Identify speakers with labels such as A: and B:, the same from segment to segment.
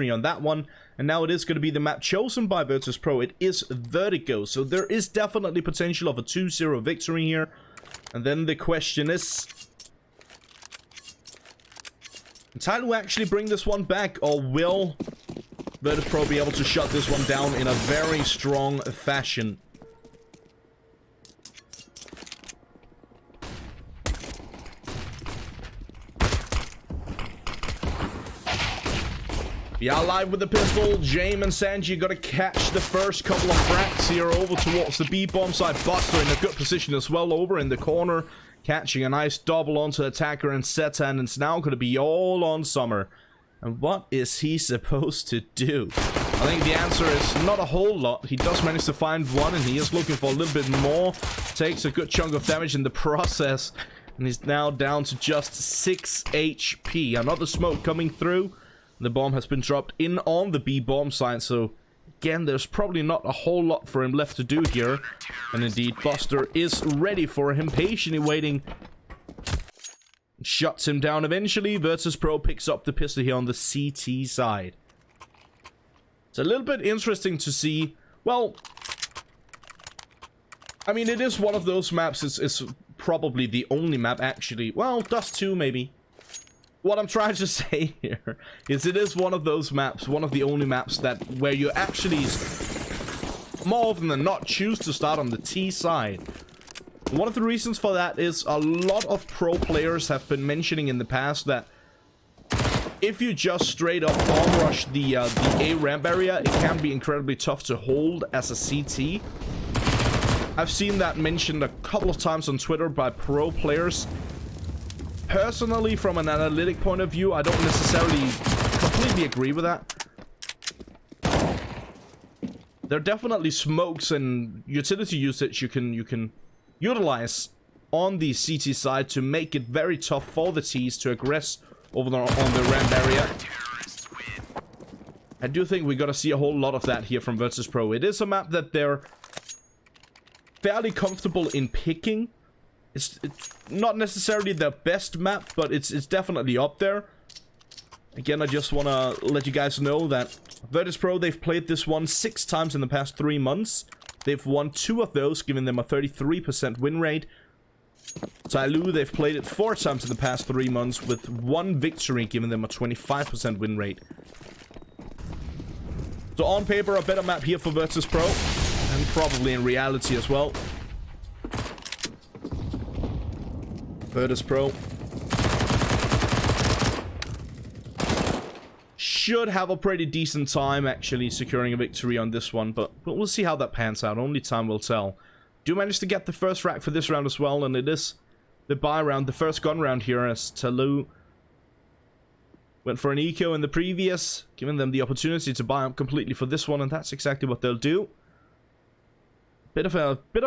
A: on that one. And now it is going to be the map chosen by Virtus.pro. It is Vertigo. So there is definitely potential of a 2-0 victory here. And then the question is, can TYLOO actually bring this one back, or will Virtus.pro be able to shut this one down in a very strong fashion? We are live with the pistol. James and Sanji got to catch the first couple of fracks here over towards the B-bomb side. Buster in a good position as well over in the corner, catching a nice double onto attacker and Zeta, and it's now going to be all on Summer. And what is he supposed to do? I think the answer is not a whole lot. He does manage to find one, and he is looking for a little bit more. Takes a good chunk of damage in the process, and he's now down to just 6 HP. Another smoke coming through. The bomb has been dropped in on the B-bomb side, so again, there's probably not a whole lot for him left to do here. And indeed, Buster is ready for him, patiently waiting. Shuts him down eventually. Virtus.pro picks up the pistol here on the CT side. It's a little bit interesting to see. Well, I mean, it is one of those maps. It's probably the only map, actually. Well, Dust 2, maybe. What I'm trying to say here is it is one of those maps, one of the only maps that where you actually more often than not choose to start on the T side. One of the reasons for that is a lot of pro players have been mentioning in the past that if you just straight up bomb rush the A ramp area, it can be incredibly tough to hold as a CT. I've seen that mentioned a couple of times on Twitter by pro players. Personally, from an analytic point of view, I don't necessarily completely agree with that. There are definitely smokes and utility usage you can utilize on the CT side to make it very tough for the Ts to aggress over on the ramp area. I do think we got to see a whole lot of that here from Virtus.pro. It is a map that they're fairly comfortable in picking. It's not necessarily the best map, but it's definitely up there. Again, I just want to let you guys know that Virtus.pro, they've played this one 6 times in the past 3 months. They've won 2 of those, giving them a 33% win rate. TYLOO, they've played it 4 times in the past 3 months, with 1 victory, giving them a 25% win rate. So on paper, a better map here for Virtus.pro, and probably in reality as well. Virtus.pro should have a pretty decent time actually securing a victory on this one, but we'll see how that pans out. Only time will tell. Do manage to get the first rack for this round as well, and it is the buy round, the first gun round here, as TYLOO went for an eco in the previous, giving them the opportunity to buy up completely for this one, and that's exactly what they'll do. Bit of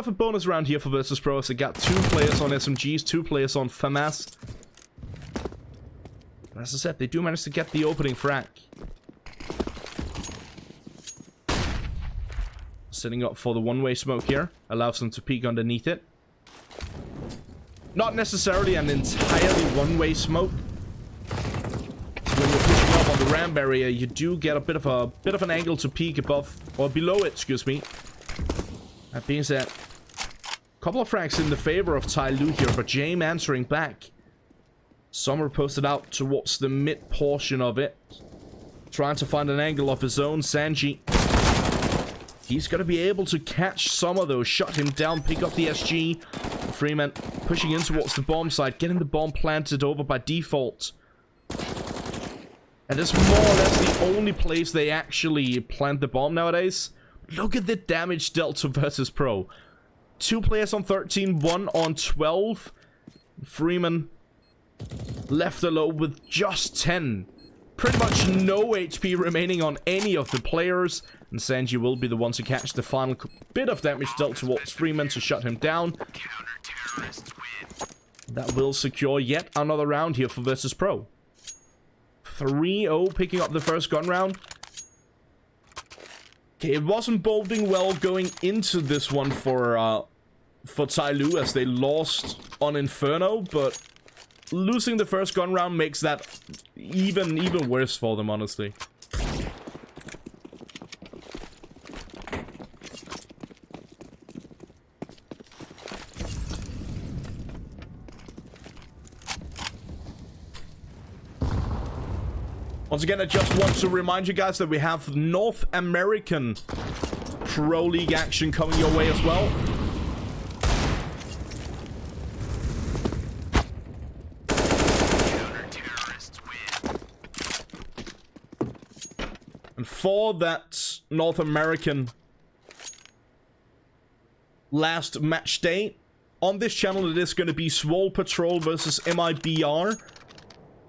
A: a bonus round here for Virtus.pro, as they got 2 players on SMGs, 2 players on FAMAS. As I said, they do manage to get the opening frag. Setting up for the one-way smoke here. Allows them to peek underneath it. Not necessarily an entirely one-way smoke. When you're pushing up on the ramp area, you do get a bit of an angle to peek above, or below it, excuse me. That being said, a couple of frags in the favor of TYLOO here, but James answering back. Summer posted out towards the mid portion of it, trying to find an angle of his own. Sanji, he's going to be able to catch some of those, shut him down, pick up the SG. Freeman pushing in towards the bomb side, getting the bomb planted over by default. And it's more or less the only place they actually plant the bomb nowadays. Look at the damage dealt to Virtus.pro. 2 players on 13, 1 on 12. Freeman left alone with just 10. Pretty much no HP remaining on any of the players. And Sanji will be the one to catch the final bit of damage dealt towards Freeman to shut him down. That will secure yet another round here for Virtus.pro. 3-0 picking up the first gun round. Okay, it wasn't boding well going into this one for TYLOO, as they lost on Inferno, but losing the first gun round makes that even worse for them, honestly. Once again, I just want to remind you guys that we have North American Pro League action coming your way as well. And for that North American last match day, on this channel it is going to be TYLOO versus MIBR.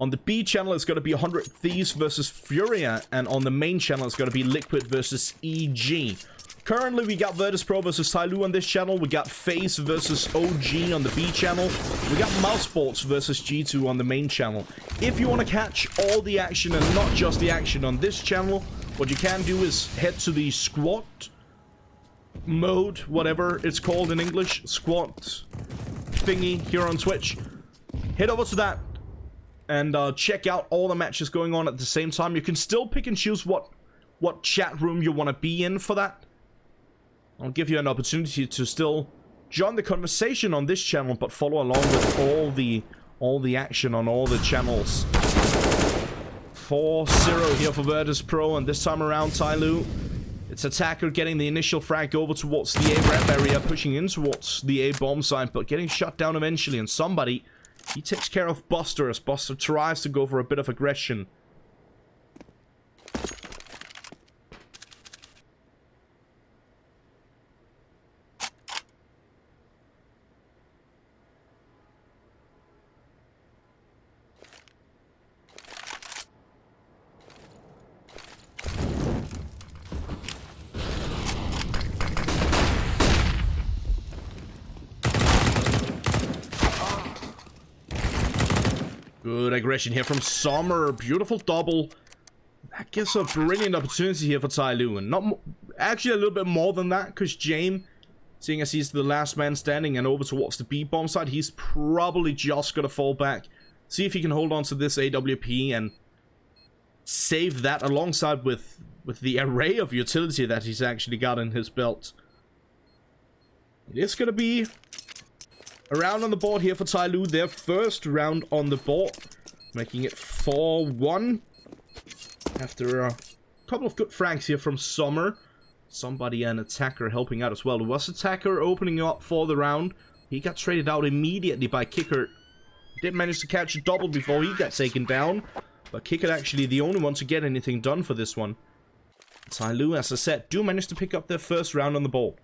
A: On the B channel it's going to be 100 Thieves versus Furia. And on the main channel it's going to be Liquid versus EG. Currently we got Virtus.pro versus TYLOO on this channel. We got FaZe versus OG on the B channel. We got Mousesports versus G2 on the main channel. If you want to catch all the action and not just the action on this channel, what you can do is head to the squad mode, whatever it's called in English, squad thingy here on Twitch. Head over to that and check out all the matches going on at the same time. You can still pick and choose what chat room you want to be in for that. I'll give you an opportunity to still join the conversation on this channel, but follow along with all the action on all the channels. 4-0 here for Virtus.pro, and this time around TYLOO. It's Attacker getting the initial frag over towards the A ramp area, pushing in towards the A bomb site, but getting shut down eventually, and somebody, he takes care of Buster as Buster tries to go for a bit of aggression. Good aggression here from Summer. Beautiful double. That gives a brilliant opportunity here for TYLOO. And not actually a little bit more than that, because James, seeing as he's the last man standing and over towards the B bomb side, he's probably just going to fall back. See if he can hold on to this AWP and save that alongside with the array of utility that he's actually got in his belt. It is going to be a round on the board here for TYLOO, their first round on the board, making it 4-1 after a couple of good frags here from Summer. Somebody, an Attacker, helping out as well. It was Attacker opening up for the round. He got traded out immediately by Kicker. Did manage to catch a double before he got taken down, but Kicker actually the only one to get anything done for this one. TYLOO, as I said, do manage to pick up their first round on the board.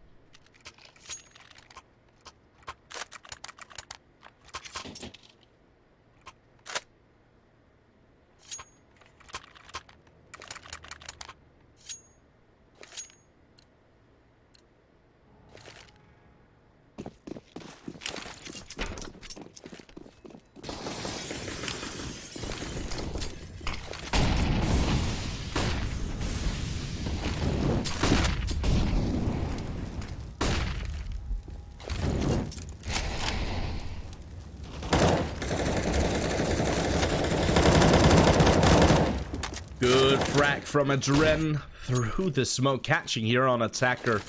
A: Good frack from Adren through the smoke, catching here on Attacker,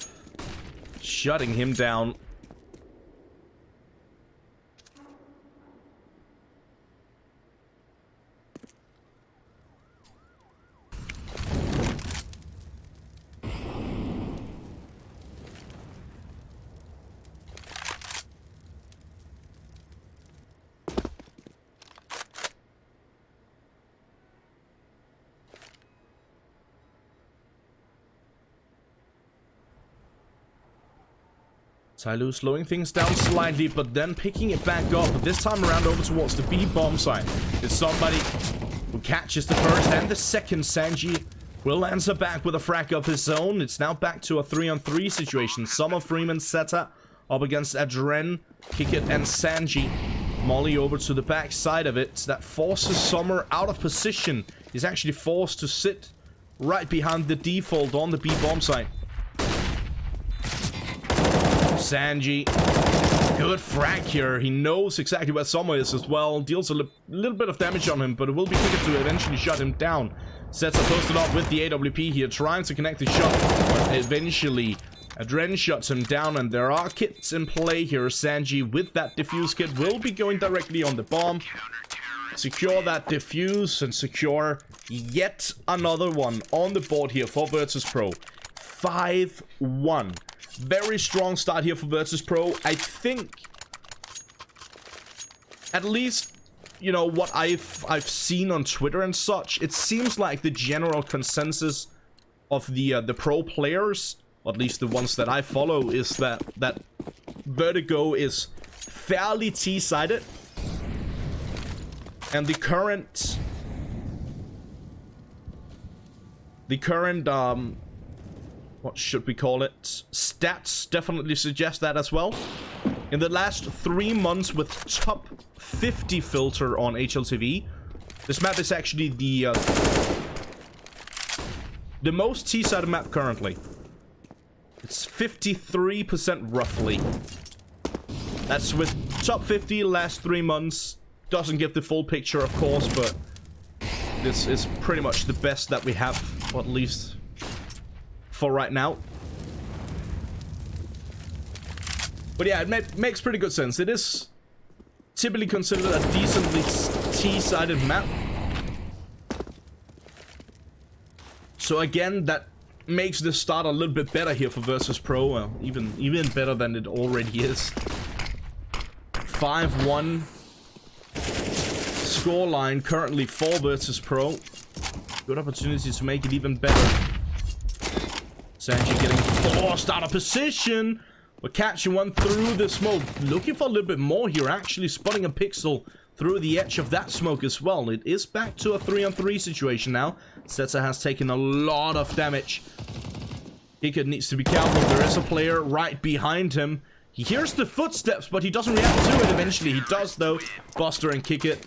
A: shutting him down. TYLOO slowing things down slightly, but then picking it back up. But this time around over towards the B bomb site. It's somebody who catches the first and the second. Sanji will answer back with a frag of his own. It's now back to a 3-on-3 situation. Summer, Freeman, Seta up against Adren, Kickit, and Sanji. Molly over to the back side of it. That forces Summer out of position. He's actually forced to sit right behind the default on the B bomb site. Sanji, good frag here. He knows exactly where Summer is as well. Deals a little bit of damage on him, but it will be quicker to eventually shut him down. Sets are posted up with the AWP here, trying to connect the shot, but eventually Adren shuts him down, and there are kits in play here. Sanji with that defuse kit will be going directly on the bomb. secure that diffuse and secure yet another one on the board here for Virtus.pro. 5-1. Very strong start here for Virtus.pro. I think, at least, you know, what I've seen on Twitter and such, it seems like the general consensus of the pro players, or at least the ones that I follow, is that Vertigo is fairly T-sided. And the current what should we call it, stats definitely suggest that as well. In the last 3 months with top 50 filter on HLTV, this map is actually the most T-sided map currently. It's 53% roughly. That's with top 50 last 3 months. Doesn't give the full picture, of course, but this is pretty much the best that we have, or at least for right now. But yeah, it makes pretty good sense. It is typically considered a decently T-sided map. So again, that makes the start a little bit better here for Virtus.pro. Well, even better than it already is. 5-1 scoreline currently for Virtus.pro. Good opportunity to make it even better. Sanji getting forced out of position. We're catching one through the smoke. Looking for a little bit more here. Actually spotting a pixel through the edge of that smoke as well. It is back to a 3-on-3 situation now. Setzer has taken a lot of damage. Kickit needs to be careful. There is a player right behind him. He hears the footsteps, but he doesn't react to it. Eventually he does, though. Buster and Kickit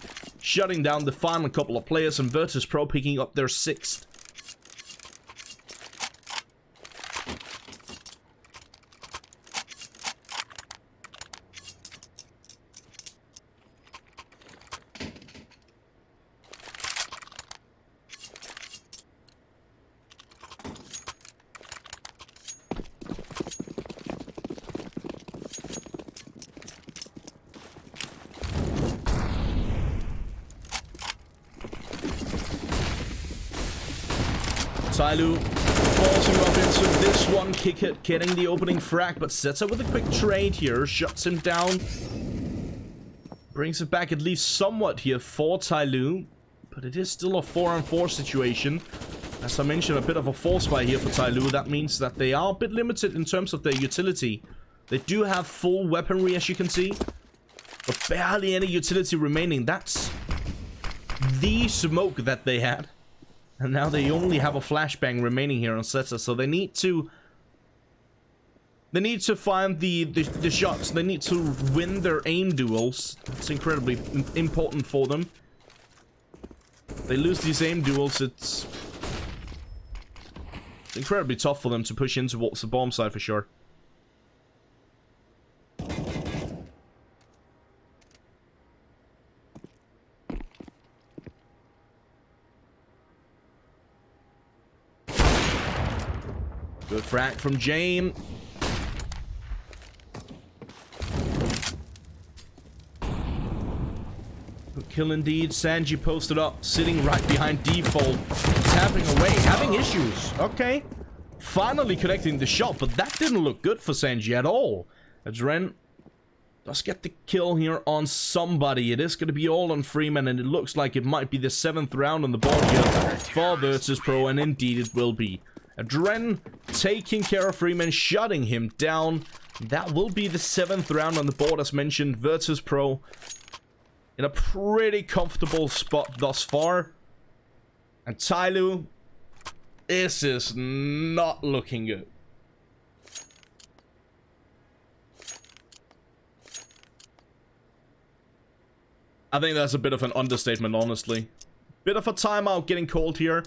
A: shutting down the final couple of players, and Virtus.pro picking up their 6th. TYLOO forcing up into this one. Kickit getting the opening frag, but sets up with a quick trade here. Shuts him down. Brings it back at least somewhat here for TYLOO. But it is still a 4-on-4 situation. As I mentioned, a bit of a force buy here for TYLOO. That means that they are a bit limited in terms of their utility. They do have full weaponry, as you can see, but barely any utility remaining. That's the smoke that they had. And now they only have a flashbang remaining here on Setzer, so they need to find the shots. They need to win their aim duels. It's incredibly important for them. If they lose these aim duels, it's incredibly tough for them to push in towards the bomb side for sure. Good frag from Jane. Good kill indeed. Sanji posted up, sitting right behind default. Tapping away, having issues. Okay. Finally connecting the shot, but that didn't look good for Sanji at all. As Ren does get the kill here on somebody. It is going to be all on Freeman, and it looks like it might be the 7th round on the board here for Virtus.pro, and indeed it will be. Dren taking care of Freeman, shutting him down. That will be the 7th round on the board, as mentioned. Virtus.pro in a pretty comfortable spot thus far. And TYLOO, this is not looking good. I think that's a bit of an understatement, honestly. Bit of a timeout getting called here.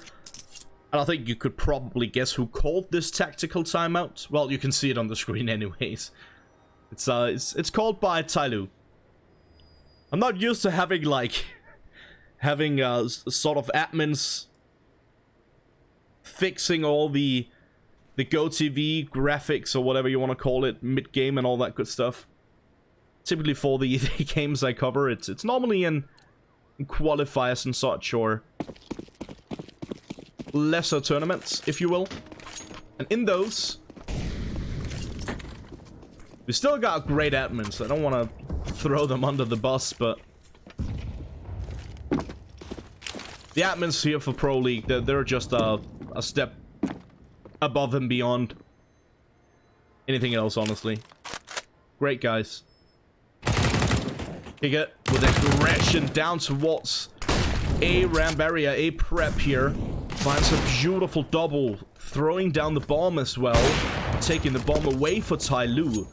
A: And I think you could probably guess who called this tactical timeout. Well, you can see it on the screen anyways. It's called by TYLOO. I'm not used to having, like, sort of admins fixing all the GoTV graphics, or whatever you want to call it, mid-game and all that good stuff. Typically for the games I cover, it's normally in qualifiers and such, or lesser tournaments, if you will. And in those, we still got great admins. I don't want to throw them under the bus, but the admins here for Pro League, they're just a step above and beyond anything else, honestly. Great guys. Kick it with aggression down towards a ramp area, a prep here. Finds a beautiful double, throwing down the bomb as well, taking the bomb away for TYLOO.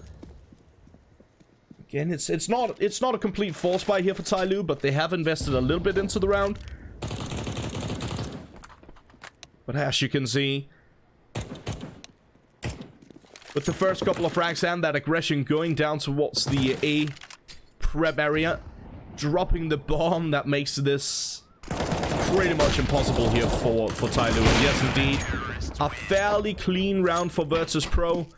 A: Again, it's not a complete force buy here for TYLOO, but they have invested a little bit into the round. But as you can see, with the first couple of frags and that aggression going down towards the A prep area, dropping the bomb, that makes this pretty much impossible here for TYLOO. And yes, indeed, a fairly clean round for Virtus.pro.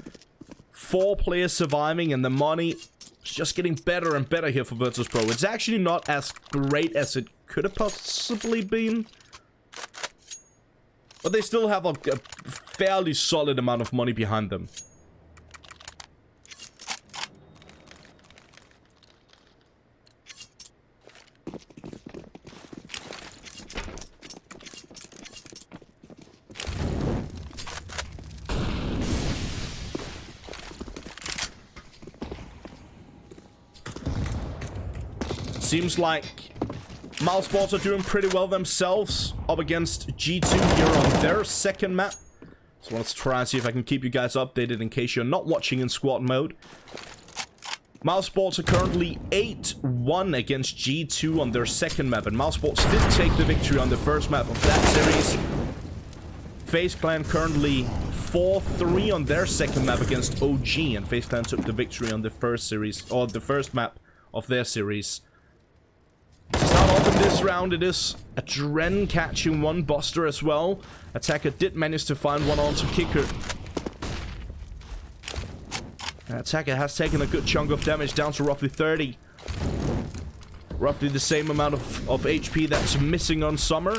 A: 4 players surviving, and the money is just getting better and better here for Virtus.pro. It's actually not as great as it could have possibly been, but they still have a fairly solid amount of money behind them. Seems like Mousesports are doing pretty well themselves up against G2 here on their second map. So let's try and see if I can keep you guys updated in case you're not watching in squad mode. Mousesports are currently 8-1 against G2 on their second map, and Mousesports did take the victory on the first map of that series. FaZe Clan currently 4-3 on their second map against OG, and FaZe Clan took the victory on the first series, or the first map of their series. To start off in this round, it is a Dren catching one Buster as well. Attacker did manage to find one onto Kicker. Attacker has taken a good chunk of damage, down to roughly 30. Roughly the same amount of HP that's missing on Summer.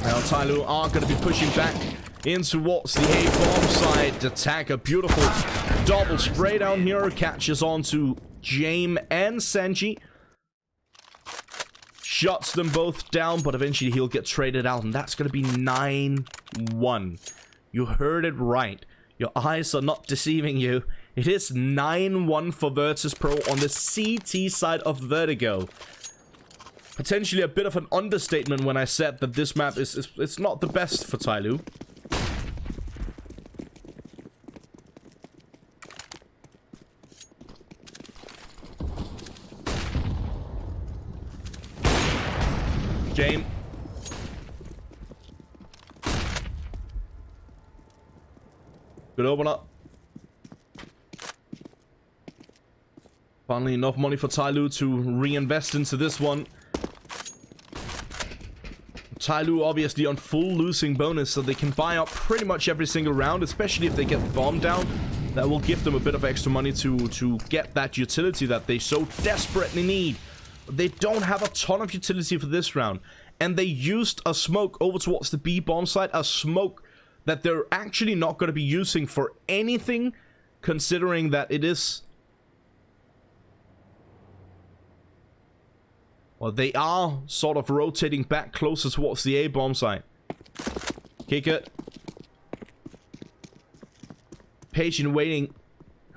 A: Now TYLOO are going to be pushing back in towards the A-bomb side. Attacker, beautiful double spray down here, catches on to James and Sanji. Shuts them both down, but eventually he'll get traded out, and that's going to be 9-1. You heard it right. Your eyes are not deceiving you. It is 9-1 for Virtus.pro on the CT side of Vertigo. Potentially a bit of an understatement when I said that this map it's not the best for TYLOO. James. Good opener. Finally enough money for TYLOO to reinvest into this one. TYLOO obviously on full losing bonus, so they can buy up pretty much every single round, especially if they get the bomb down. That will give them a bit of extra money to get that utility that they so desperately need. They don't have a ton of utility for this round, and they used a smoke over towards the B bomb site, a smoke that they're actually not going to be using for anything, considering that it is... Well, they are sort of rotating back closer towards the A bomb site. Kick it. Patient waiting.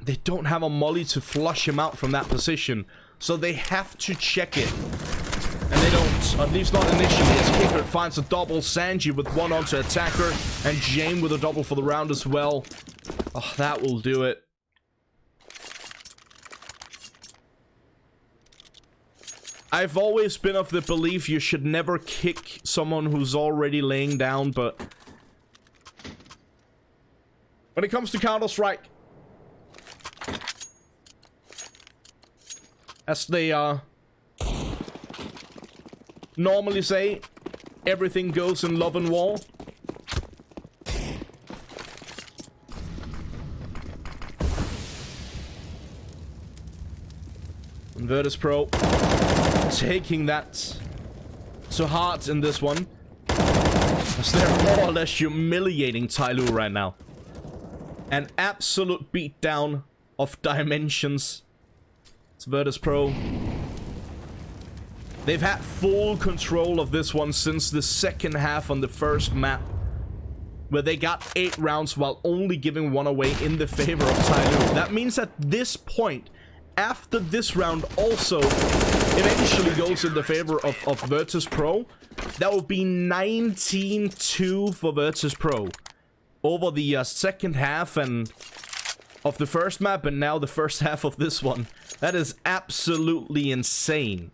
A: They don't have a molly to flush him out from that position, so they have to check it. And they don't, at least not initially, as Kicker finds a double. Sanji with one onto Attacker, and James with a double for the round as well. Oh, that will do it. I've always been of the belief you should never kick someone who's already laying down, but when it comes to Counter-Strike, as they normally say, everything goes in love and war. Virtus.pro taking that to heart in this one. As they're more or less humiliating TYLOO right now. An absolute beatdown of dimensions. It's Virtus.pro. They've had full control of this one since the second half on the first map, where they got 8 rounds while only giving 1 away in the favor of TYLOO. That means at this point, after this round also eventually goes in the favor of Virtus.pro, that will be 19-2 for Virtus.pro over the second half and of the first map, and now the first half of this one. That is absolutely insane.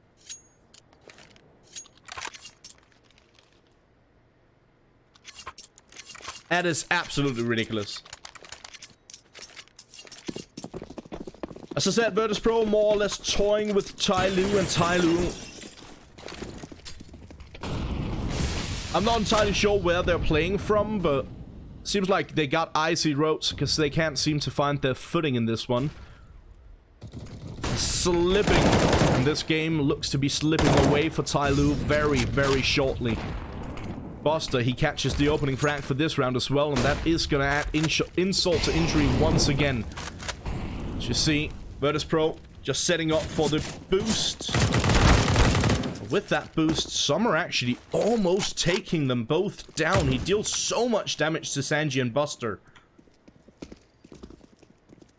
A: That is absolutely ridiculous. As I said, Virtus.pro more or less toying with TYLOO, and TYLOO, I'm not entirely sure where they're playing from, but seems like they got icy roads because they can't seem to find their footing in this one. Slipping in this game looks to be slipping away for TYLOO very, very shortly. Buster, he catches the opening frag for this round as well, and that is gonna add insult to injury once again. As you see, Virtus.pro just setting up for the boost. With that boost, Summer actually almost taking them both down. He deals so much damage to Sanji and Buster.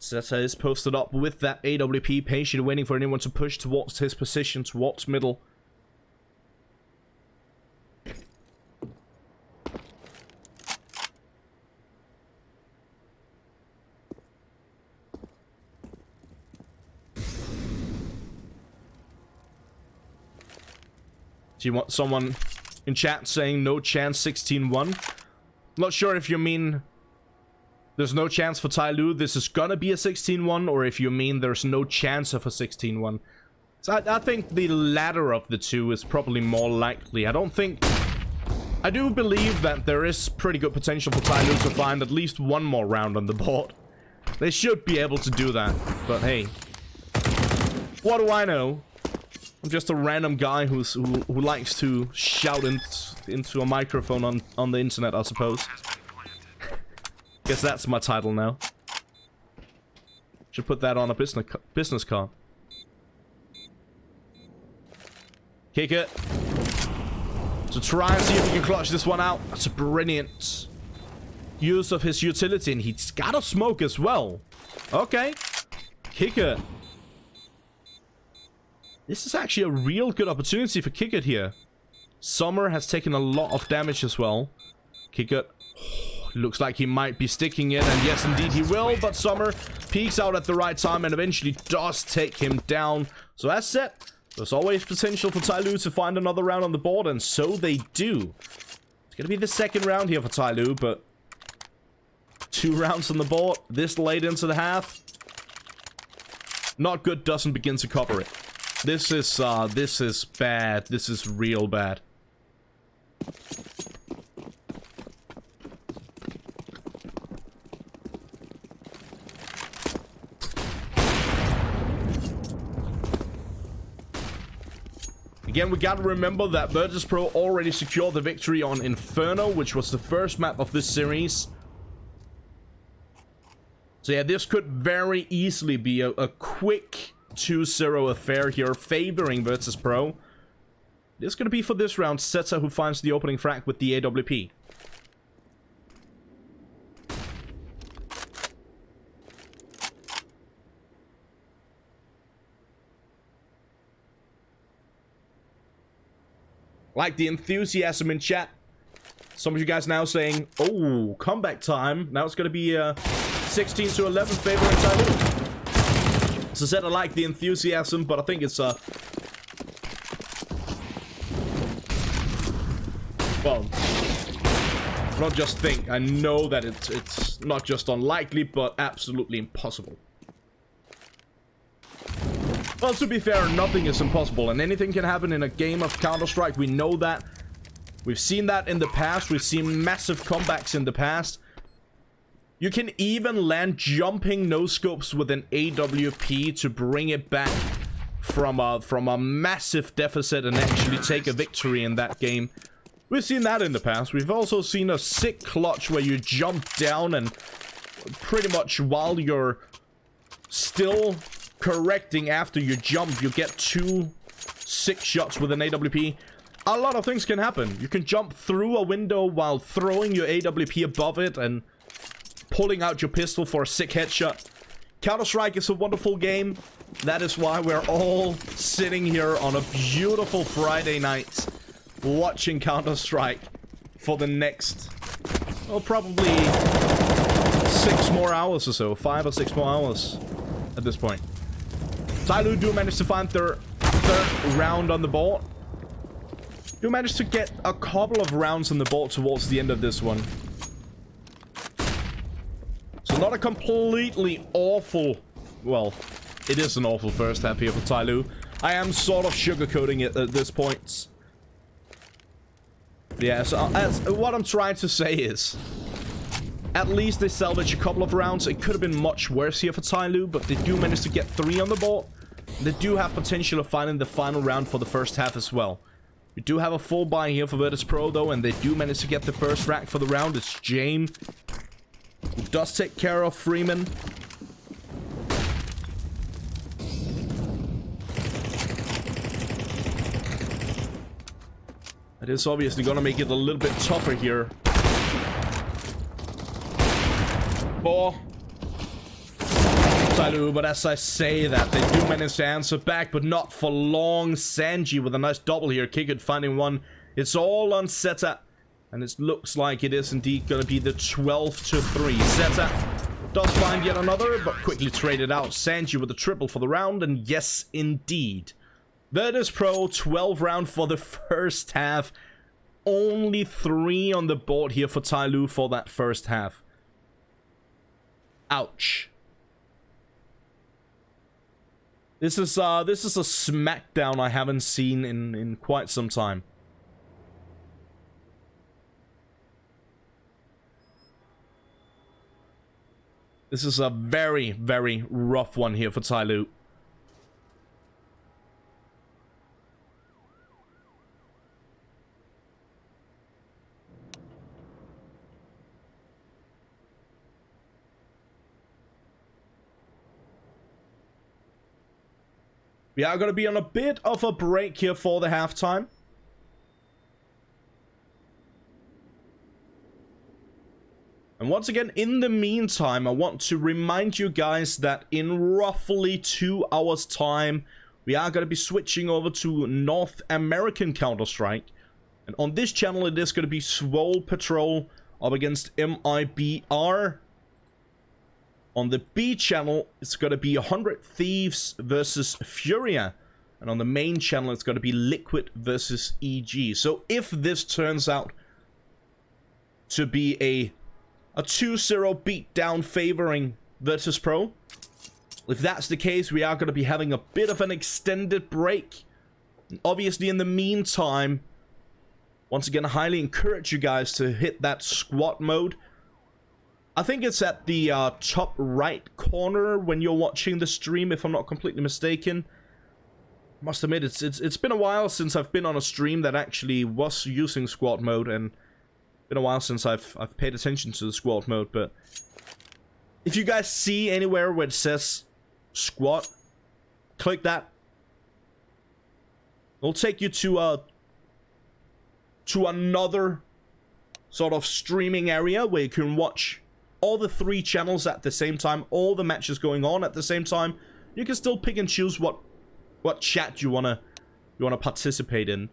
A: Zeta is posted up with that AWP, patiently waiting for anyone to push towards his position, towards middle. Do you want someone in chat saying no chance 16-1? Not sure if you mean there's no chance for TYLOO, this is gonna be a 16-1, or if you mean there's no chance of a 16-1. So I think the latter of the two is probably more likely. I do believe that there is pretty good potential for TYLOO to find at least one more round on the board. They should be able to do that, but hey, what do I know? I'm just a random guy who likes to shout into a microphone on the internet, I suppose. Guess that's my title now. Should put that on a business card. Kick it. To try and see if we can clutch this one out. That's a brilliant use of his utility, and he's got a smoke as well. Okay. Kick it. This is actually a real good opportunity for Kickit here. Summer has taken a lot of damage as well. Kickit looks like he might be sticking it, and yes, indeed he will, but Summer peeks out at the right time and eventually does take him down. So as said, there's always potential for TYLOO to find another round on the board, and so they do. It's gonna be the second round here for TYLOO, but 2 rounds on the board this late into the half. Not good, doesn't begin to cover it. This is bad. This is real bad. Again, we gotta remember that Virtus.pro already secured the victory on Inferno, which was the first map of this series. So yeah, this could very easily be a quick 2-0 affair here, favoring Virtus.pro. This is going to be for this round Zeta, who finds the opening frag with the AWP. Like the enthusiasm in chat. Some of you guys now saying, oh, comeback time. Now it's going to be 16-11 favoring TYLOO. As I said, I like the enthusiasm, but I think it's well, not just think. I know that it's not just unlikely, but absolutely impossible. Well, to be fair, nothing is impossible, and anything can happen in a game of Counter-Strike. We know that. We've seen that in the past. We've seen massive comebacks in the past. You can even land jumping no-scopes with an AWP to bring it back from a massive deficit and actually take a victory in that game. We've seen that in the past. We've also seen a sick clutch where you jump down and pretty much while you're still correcting after you jump, you get 2 sick shots with an AWP. A lot of things can happen. You can jump through a window while throwing your AWP above it and pulling out your pistol for a sick headshot. Counter-Strike is a wonderful game. That is why we're all sitting here on a beautiful Friday night watching Counter-Strike for the next, well, probably 6 more hours or so. 5 or 6 more hours at this point. TYLOO do manage to find their third round on the board. Do manage to get a couple of rounds on the board towards the end of this one. So not a completely awful, well, it is an awful first half here for TYLOO. I am sort of sugarcoating it at this point. Yeah, so what I'm trying to say is, at least they salvage a couple of rounds. It could have been much worse here for TYLOO, but they do manage to get 3 on the board. They do have potential of finding the final round for the first half as well. We do have a full buy here for Virtus.pro though, and they do manage to get the first rack for the round. It's James who does take care of Freeman. It is obviously gonna make it a little bit tougher here. For TYLOO, but as I say that, they do manage to answer back, but not for long. Sanji with a nice double here. Kicked finding one. It's all on Zeta, and it looks like it is indeed gonna be the 12-3. Zeta does find yet another, but quickly traded out. Sanji with a triple for the round, and yes, indeed. Virtus.pro, 12 round for the first half. Only 3 on the board here for TYLOO for that first half. Ouch. This is a smackdown I haven't seen in quite some time. This is a very, very rough one here for TYLOO. We are going to be on a bit of a break here for the halftime. And once again, in the meantime, I want to remind you guys that in roughly 2 hours' time, we are going to be switching over to North American Counter-Strike. And on this channel, it is going to be Swole Patrol up against MIBR. On the B channel, it's going to be 100 Thieves versus Furia. And on the main channel, it's going to be Liquid versus EG. So if this turns out to be a 2-0 beatdown favoring Virtus.pro, if that's the case, we are going to be having a bit of an extended break. And obviously, in the meantime, once again, I highly encourage you guys to hit that squad mode. I think it's at the top right corner when you're watching the stream, if I'm not completely mistaken. Must admit, it's been a while since I've been on a stream that actually was using squad mode, and been a while since I've paid attention to the squad mode. But if you guys see anywhere where it says squad, click that. It'll take you to another sort of streaming area where you can watch all the 3 channels at the same time, all the matches going on at the same time. You can still pick and choose what chat you wanna participate in.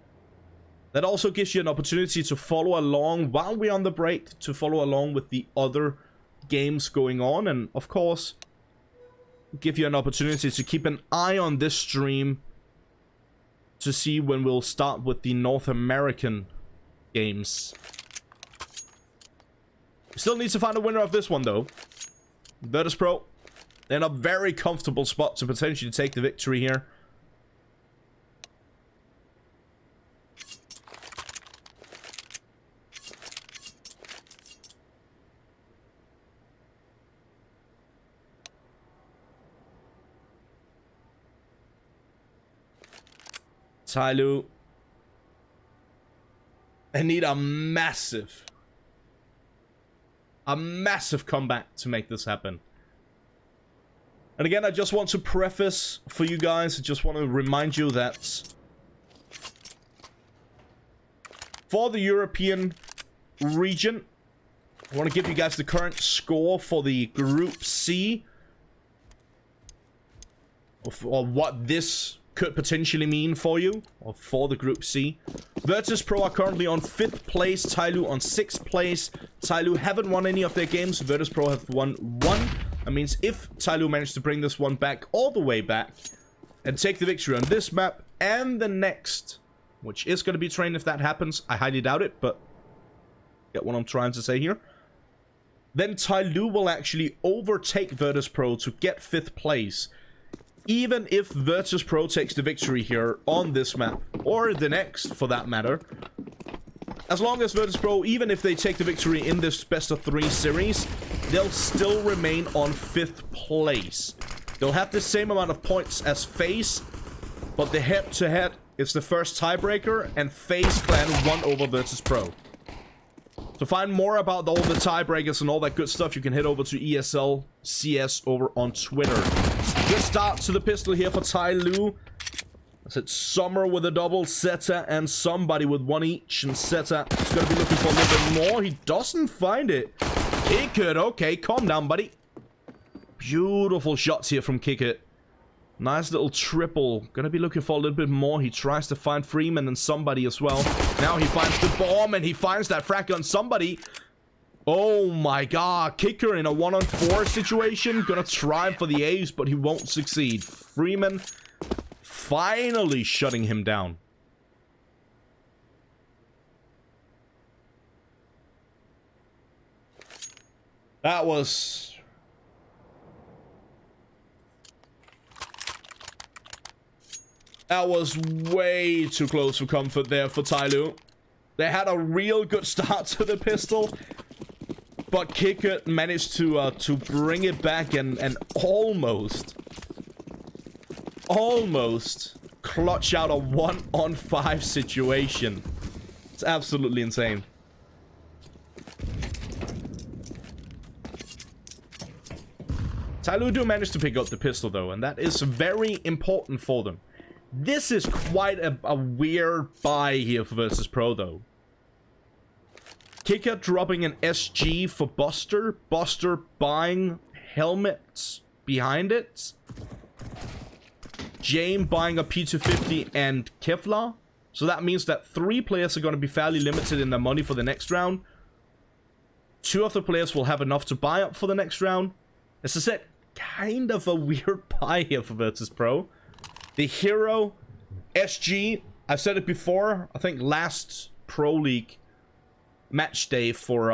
A: That also gives you an opportunity to follow along while we're on the break, to follow along with the other games going on, and of course, give you an opportunity to keep an eye on this stream to see when we'll start with the North American games. Still need to find a winner of this one, though. Virtus.pro, they're in a very comfortable spot to potentially take the victory here. TYLOO. They need a massive comeback to make this happen. And again, I just want to preface for you guys, I just want to remind you that for the European region, I want to give you guys the current score for the Group C, or what this could potentially mean for you, or for the Group C. Virtus.pro are currently on 5th place, TYLOO on 6th place. TYLOO haven't won any of their games, Virtus.pro have won 1. That means if TYLOO managed to bring this one back, all the way back, and take the victory on this map and the next, which is going to be Train if that happens. I highly doubt it, but get what I'm trying to say here. Then TYLOO will actually overtake Virtus.pro to get 5th place. Even if Virtus.pro takes the victory here on this map, or the next for that matter, as long as Virtus.pro, even if they take the victory in this best of 3 series, they'll still remain on 5th place. They'll have the same amount of points as FaZe, but the head-to-head is the first tiebreaker, and FaZe Clan won over Virtus.pro. To find more about all the tiebreakers and all that good stuff, you can head over to ESL CS over on Twitter. Good start to the pistol here for TYLOO. I said Summer with a double, Zeta and somebody with 1 each, and Zeta is going to be looking for a little bit more. He doesn't find it. Kickit, okay, calm down, buddy. Beautiful shots here from Kickit. Nice little triple. Gonna be looking for a little bit more. He tries to find Freeman and somebody as well. Now he finds the bomb and he finds that frag on somebody. Oh my god. Kicker in a 1-on-4 situation. Gonna try for the ace, but he won't succeed. Freeman finally shutting him down. That was way too close for comfort there for TYLOO. They had a real good start to the pistol, but Kickit managed to bring it back and almost clutch out a 1-on-5 situation. It's absolutely insane. TYLOO do manage to pick up the pistol though, and that is very important for them. This is quite a weird buy here for Virtus.pro though. Kicker dropping an SG for Buster. Buster buying helmets behind it. Jame buying a P250 and Kevlar. So that means that 3 players are going to be fairly limited in their money for the next round. 2 of the players will have enough to buy up for the next round. As I said, kind of a weird buy here for Virtus.pro. The hero, SG, I've said it before, I think last Pro League match day for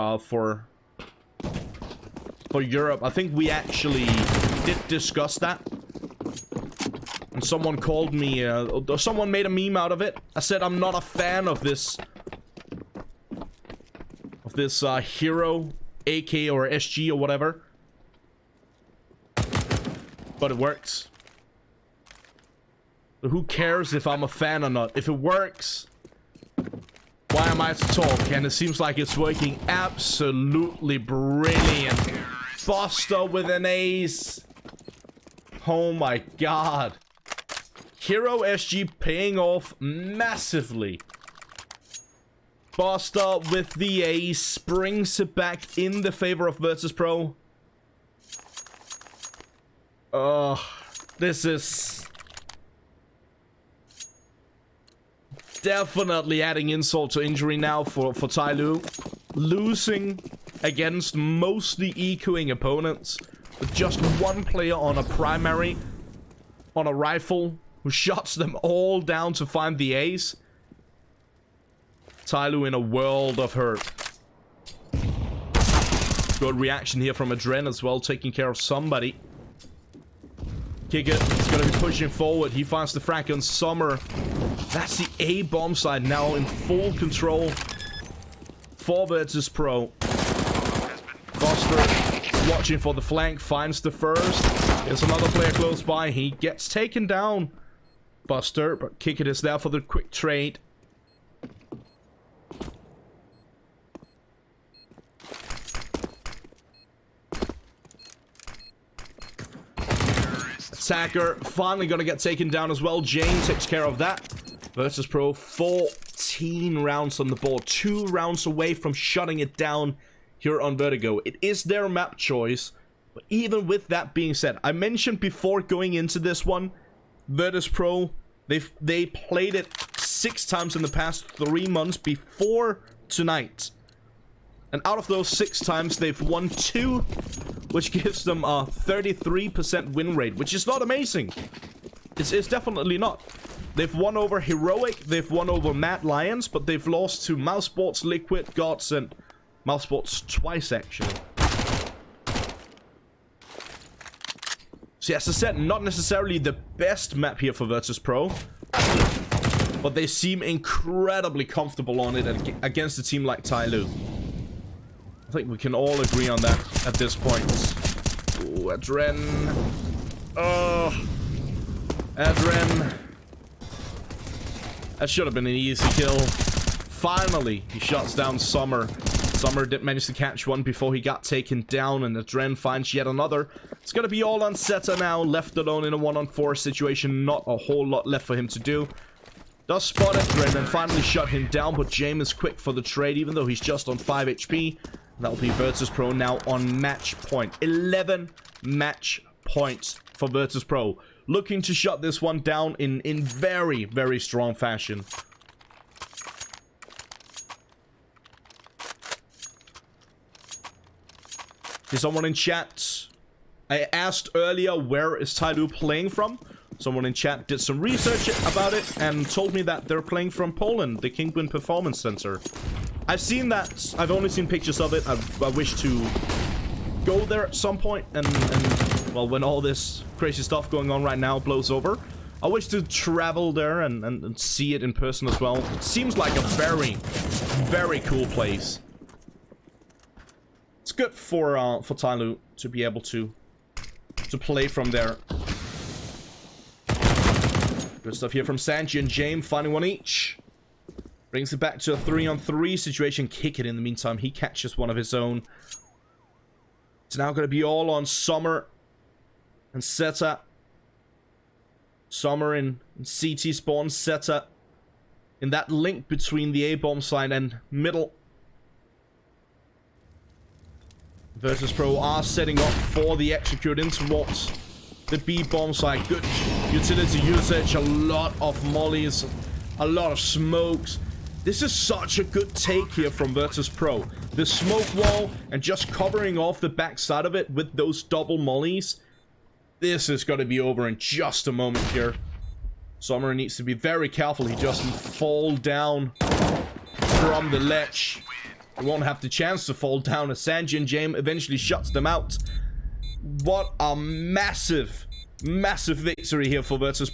A: Europe. I think we actually did discuss that. And someone called me, someone made a meme out of it. I said I'm not a fan of this hero, AK or SG or whatever. But it works. So who cares if I'm a fan or not? If it works, why am I to talk? And it seems like it's working absolutely brilliant. Buster with an ace. Oh my god. Hero SG paying off massively. Buster with the ace brings it back in the favor of Virtus.pro. This is definitely adding insult to injury now for TYLOO. Losing against mostly EQing opponents with just 1 player on a primary, on a rifle, who shuts them all down to find the ace. TYLOO in a world of hurt. Good reaction here from Adren as well, taking care of somebody. Kickit is going to be pushing forward. He finds the frag on Summer. That's the A bomb side now in full control for Virtus.pro. Buster watching for the flank, finds the first. There's another player close by. He gets taken down. Buster, but Kickit is there for the quick trade. Attacker finally gonna get taken down as well. Jane takes care of that. Virtus.pro 14 rounds on the board, 2 rounds away from shutting it down here on Vertigo. It is their map choice, but even with that being said, I mentioned before going into this one, Virtus.pro, they played it 6 times in the past 3 months before tonight. And out of those 6 times, they've won 2, which gives them a 33% win rate, which is not amazing. It's definitely not. They've won over Heroic, they've won over Mad Lions, but they've lost to Mousesports, Liquid, Gods, and Mousesports twice, actually. So as I said, not necessarily the best map here for Virtus.pro, but they seem incredibly comfortable on it against a team like TYLOO. I think we can all agree on that at this point. Ooh, Adren. Oh, Adren. That should have been an easy kill. Finally, he shuts down Summer. Summer did manage to catch one before he got taken down, and Adren finds yet another. It's gonna be all on Zeta now, left alone in a 1-on-4 situation. Not a whole lot left for him to do. Does spot Adren and finally shut him down, but James is quick for the trade, even though he's just on 5 HP. That'll be Virtus.pro now on match point. 11 match points for Virtus.pro. Looking to shut this one down in very, very strong fashion. Is someone in chat? I asked earlier, where is TYLOO playing from? Someone in chat did some research about it and told me that they're playing from Poland, the Kingpin Performance Center. I've seen that. I've only seen pictures of it. I wish to go there at some point and well, when all this crazy stuff going on right now blows over, I wish to travel there and see it in person as well. It seems like a very, very cool place. It's good for TYLOO to be able to play from there. Good stuff here from Sanji and James, finding one each. Brings it back to a 3-on-3 situation. Kick it in the meantime. He catches one of his own. It's now going to be all on Summer and Zeta. Summer in CT spawn, Zeta in that link between the A-bomb side and middle. Virtus.pro are setting up for the execute in towards the B-bomb side. Good utility usage, a lot of mollies, a lot of smokes. This is such a good take here from Virtus.pro. The smoke wall and just covering off the backside of it with those double mollies. This is going to be over in just a moment here. Summer needs to be very careful he doesn't fall down from the ledge. He won't have the chance to fall down as Sanji and James eventually shuts them out. What a massive, massive victory here for Virtus.